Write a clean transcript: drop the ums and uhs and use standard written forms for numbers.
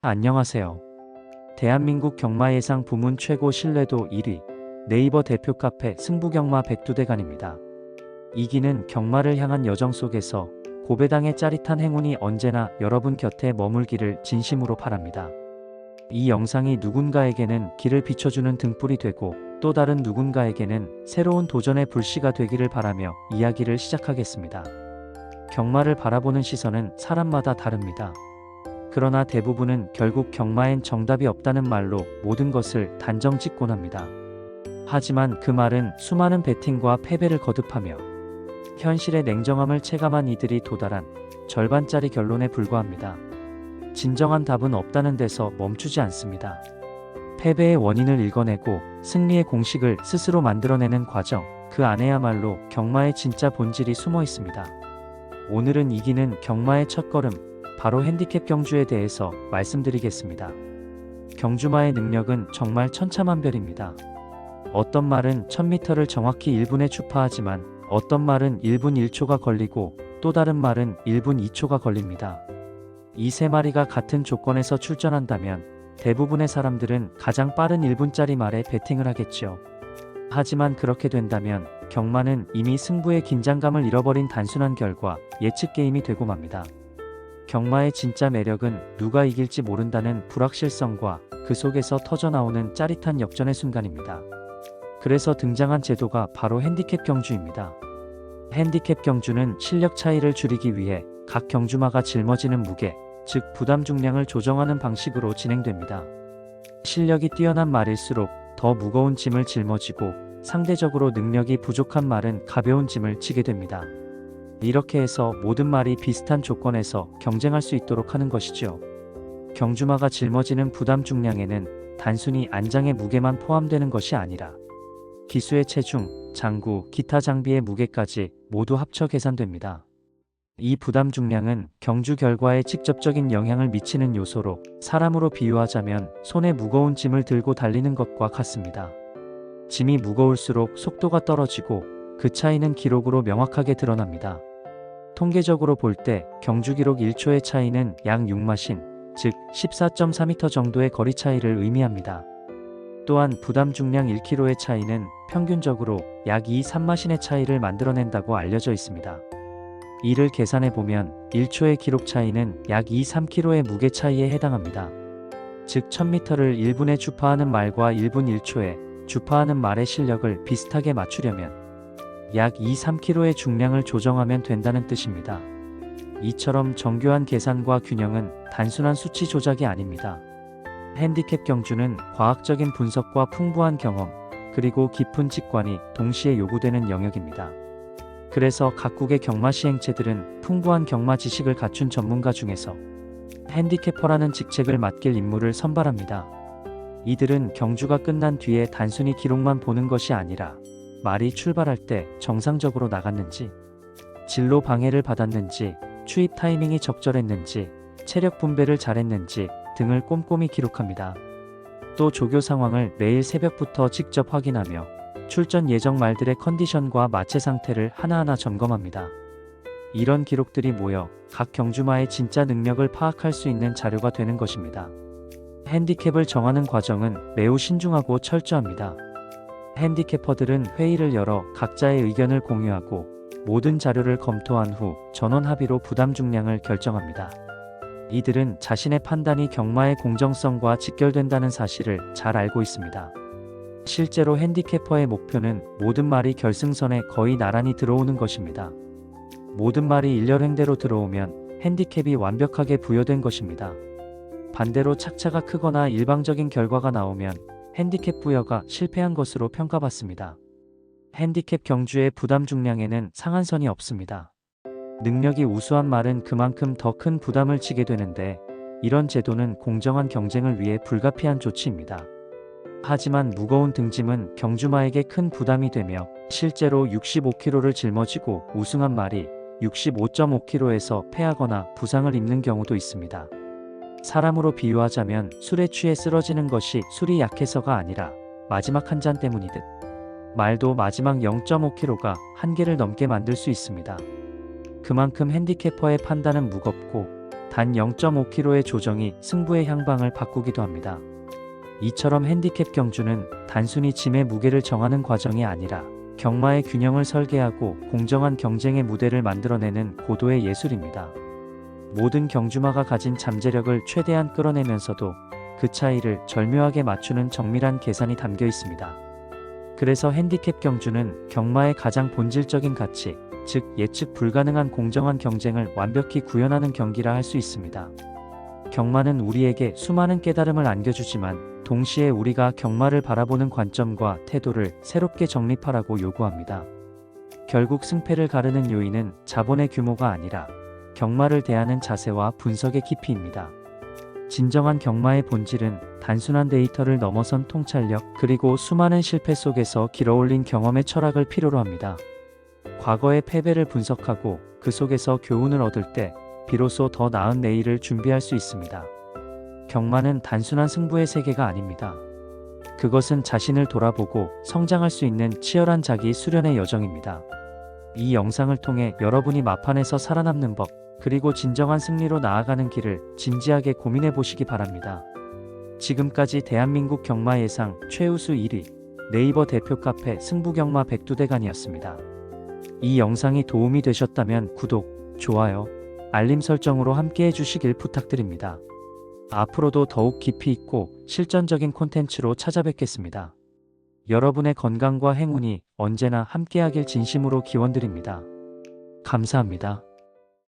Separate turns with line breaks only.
안녕하세요. 대한민국 경마 예상 부문 최고 신뢰도 1위 네이버 대표 카페 승부경마 백두대간입니다. 이기는 경마를 향한 여정 속에서 고배당의 짜릿한 행운이 언제나 여러분 곁에 머물기를 진심으로 바랍니다. 이 영상이 누군가에게는 길을 비춰주는 등불이 되고 또 다른 누군가에게는 새로운 도전의 불씨가 되기를 바라며 이야기를 시작하겠습니다. 경마를 바라보는 시선은 사람마다 다릅니다. 그러나 대부분은 결국 경마엔 정답이 없다는 말로 모든 것을 단정짓곤 합니다. 하지만 그 말은 수많은 베팅과 패배를 거듭하며 현실의 냉정함을 체감한 이들이 도달한 절반짜리 결론에 불과합니다. 진정한 답은 없다는 데서 멈추지 않습니다. 패배의 원인을 읽어내고 승리의 공식을 스스로 만들어내는 과정, 그 안에야말로 경마의 진짜 본질이 숨어 있습니다. 오늘은 이기는 경마의 첫걸음, 바로 핸디캡 경주에 대해서 말씀드리겠습니다. 경주마의 능력은 정말 천차만별입니다. 어떤 말은 1000m를 정확히 1분에 주파하지만 어떤 말은 1분 1초가 걸리고 또 다른 말은 1분 2초가 걸립니다. 이 세 마리가 같은 조건에서 출전한다면 대부분의 사람들은 가장 빠른 1분짜리 말에 베팅을 하겠죠. 하지만 그렇게 된다면 경마는 이미 승부의 긴장감을 잃어버린 단순한 결과, 예측 게임이 되고 맙니다. 경마의 진짜 매력은 누가 이길지 모른다는 불확실성과 그 속에서 터져나오는 짜릿한 역전의 순간입니다. 그래서 등장한 제도가 바로 핸디캡 경주입니다. 핸디캡 경주는 실력 차이를 줄이기 위해 각 경주마가 짊어지는 무게, 즉 부담 중량을 조정하는 방식으로 진행됩니다. 실력이 뛰어난 말일수록 더 무거운 짐을 짊어지고 상대적으로 능력이 부족한 말은 가벼운 짐을 지게 됩니다. 이렇게 해서 모든 말이 비슷한 조건에서 경쟁할 수 있도록 하는 것이죠. 경주마가 짊어지는 부담 중량에는 단순히 안장의 무게만 포함되는 것이 아니라 기수의 체중, 장구, 기타 장비의 무게까지 모두 합쳐 계산됩니다. 이 부담 중량은 경주 결과에 직접적인 영향을 미치는 요소로 사람으로 비유하자면 손에 무거운 짐을 들고 달리는 것과 같습니다. 짐이 무거울수록 속도가 떨어지고 그 차이는 기록으로 명확하게 드러납니다. 통계적으로 볼 때 경주 기록 1초의 차이는 약 6마신, 즉 14.4m 정도의 거리 차이를 의미합니다. 또한 부담 중량 1kg의 차이는 평균적으로 약 3마신의 차이를 만들어낸다고 알려져 있습니다. 이를 계산해보면 1초의 기록 차이는 약 3kg의 무게 차이에 해당합니다. 즉 1000m를 1분에 주파하는 말과 1분 1초에 주파하는 말의 실력을 비슷하게 맞추려면 약 3kg의 중량을 조정하면 된다는 뜻입니다. 이처럼 정교한 계산과 균형은 단순한 수치 조작이 아닙니다. 핸디캡 경주는 과학적인 분석과 풍부한 경험, 그리고 깊은 직관이 동시에 요구되는 영역입니다. 그래서 각국의 경마 시행체들은 풍부한 경마 지식을 갖춘 전문가 중에서 핸디캐퍼라는 직책을 맡길 인물을 선발합니다. 이들은 경주가 끝난 뒤에 단순히 기록만 보는 것이 아니라 말이 출발할 때 정상적으로 나갔는지, 진로 방해를 받았는지, 추입 타이밍이 적절했는지, 체력 분배를 잘했는지 등을 꼼꼼히 기록합니다. 또 조교 상황을 매일 새벽부터 직접 확인하며 출전 예정 말들의 컨디션과 마체 상태를 하나하나 점검합니다. 이런 기록들이 모여 각 경주마의 진짜 능력을 파악할 수 있는 자료가 되는 것입니다. 핸디캡을 정하는 과정은 매우 신중하고 철저합니다. 핸디캐퍼들은 회의를 열어 각자의 의견을 공유하고 모든 자료를 검토한 후 전원 합의로 부담 중량을 결정합니다. 이들은 자신의 판단이 경마의 공정성과 직결된다는 사실을 잘 알고 있습니다. 실제로 핸디캐퍼의 목표는 모든 말이 결승선에 거의 나란히 들어오는 것입니다. 모든 말이 일렬횡대로 들어오면 핸디캡이 완벽하게 부여된 것입니다. 반대로 착차가 크거나 일방적인 결과가 나오면 핸디캡 부여가 실패한 것으로 평가받습니다. 핸디캡 경주의 부담 중량에는 상한선이 없습니다. 능력이 우수한 말은 그만큼 더 큰 부담을 지게 되는데 이런 제도는 공정한 경쟁을 위해 불가피한 조치입니다. 하지만 무거운 등짐은 경주마에게 큰 부담이 되며 실제로 65kg를 짊어지고 우승한 말이 65.5kg에서 패하거나 부상을 입는 경우도 있습니다. 사람으로 비유하자면 술에 취해 쓰러지는 것이 술이 약해서가 아니라 마지막 한 잔 때문이듯 말도 마지막 0.5kg가 한계를 넘게 만들 수 있습니다. 그만큼 핸디캐퍼의 판단은 무겁고 단 0.5km의 조정이 승부의 향방을 바꾸기도 합니다. 이처럼 핸디캡 경주는 단순히 짐의 무게를 정하는 과정이 아니라 경마의 균형을 설계하고 공정한 경쟁의 무대를 만들어내는 고도의 예술입니다. 모든 경주마가 가진 잠재력을 최대한 끌어내면서도 그 차이를 절묘하게 맞추는 정밀한 계산이 담겨 있습니다. 그래서 핸디캡 경주는 경마의 가장 본질적인 가치, 즉 예측 불가능한 공정한 경쟁을 완벽히 구현하는 경기라 할 수 있습니다. 경마는 우리에게 수많은 깨달음을 안겨주지만 동시에 우리가 경마를 바라보는 관점과 태도를 새롭게 정립하라고 요구합니다. 결국 승패를 가르는 요인은 자본의 규모가 아니라 경마를 대하는 자세와 분석의 깊이입니다. 진정한 경마의 본질은 단순한 데이터를 넘어선 통찰력, 그리고 수많은 실패 속에서 길어올린 경험의 철학을 필요로 합니다. 과거의 패배를 분석하고 그 속에서 교훈을 얻을 때 비로소 더 나은 내일을 준비할 수 있습니다. 경마는 단순한 승부의 세계가 아닙니다. 그것은 자신을 돌아보고 성장할 수 있는 치열한 자기 수련의 여정입니다. 이 영상을 통해 여러분이 마판에서 살아남는 법, 그리고 진정한 승리로 나아가는 길을 진지하게 고민해 보시기 바랍니다. 지금까지 대한민국 경마 예상 최우수 1위, 네이버 대표 카페 승부경마 백두대간이었습니다. 이 영상이 도움이 되셨다면 구독, 좋아요, 알림 설정으로 함께 해주시길 부탁드립니다. 앞으로도 더욱 깊이 있고 실전적인 콘텐츠로 찾아뵙겠습니다. 여러분의 건강과 행운이 언제나 함께하길 진심으로 기원드립니다. 감사합니다.